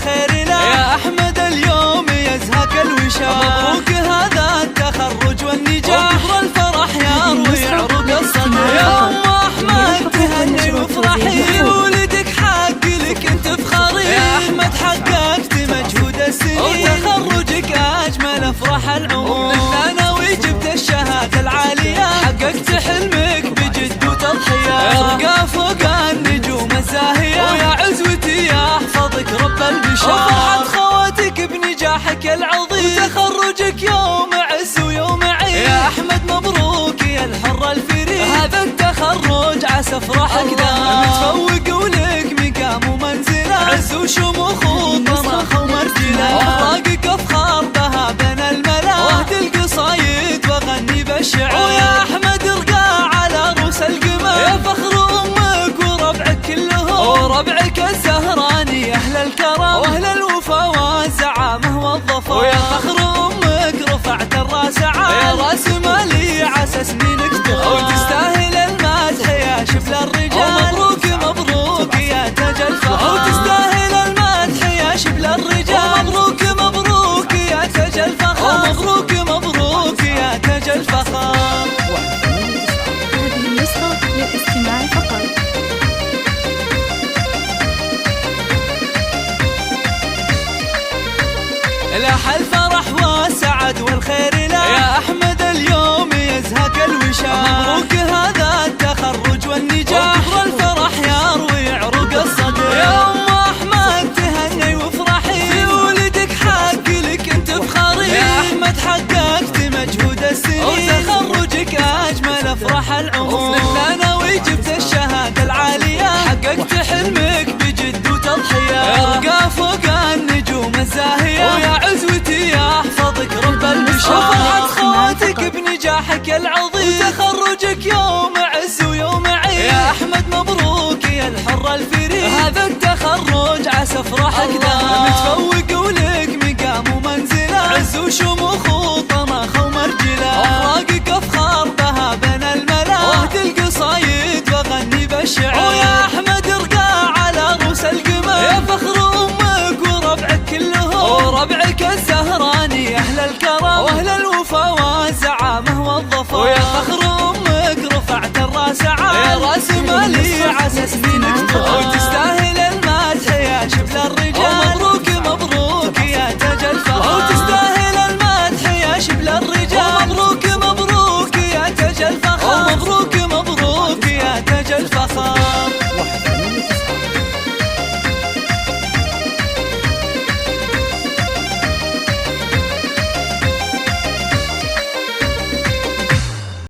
والخير له. يا أحمد اليوم يزهق الوشاح، مبروك هذا التخرج والنجاح، وكبر الفرح يروي عروق الصدر. يا أم أحمد تهني وافرحي، ولدك حق لك انت فخري. يا أحمد حققت مجهود السنين، وتخرجك أجمل أفراح العمر. بالثانوي جبت الشهادة العالية، حققت حلمك بجد وتضحية. ترقى فوق النجوم الزاهية، ويا عزوتي يحفظك رب البشار. وفرحة خواتك بنجاحك العظيم، وتخرجك يوم عز ويوم عيد. يا أحمد مبروك يا الحر الفريد، هذا التخرج عسى فرحك دام. متفوق ولك مقام ومنزله، عز وشموخ وطمخ ومرجله. أخلاقك أفخار بها بين الملا، واهدي القصايد وغني بالشعر. ويا أحمد ارقى على رؤوس القمر، يا فخر أمك وربعك كلهم، وربعك الزهراني أهل الكرم، وأهل الوفا والزعامة والظفر. ويا فخر أمك رفعت الراس عال، يا راس مالي عسى سنينك تخوف، وتستاهل المدح يا شبل الرجال. مبروك مبروك يا تاج الفخر، وتستاهل المدح يا شبل الرجال. مبروك مبروك يا تاج الفخر، مبروك مبروك يا تاج الفخر. هذه النسخة للاستماع فقط. لاح الفرح والسعد والخير له. يا أحمد اليوم يزهق الوشاح، مبروك هذا التخرج والنجاح، وكبر الفرح يروي عروق الصدر. يا أم أحمد تهني وافرحي، في ولدك حق لك انت فخري. يا أحمد حققت مجهود السنين، وتخرجك أجمل أفراح العمر. بالثانوي جبت الشهادة العالية، حققت حلمك بجد وتضحية. ارقى فوق النجوم الزاهية، ويا عزوتي يحفظك رب البشار. وفرحة خواتك بنجاحك العظيم، وتخرجك يوم عز ويوم عيد. يا أحمد مبروك يا الحر الفريد، هذا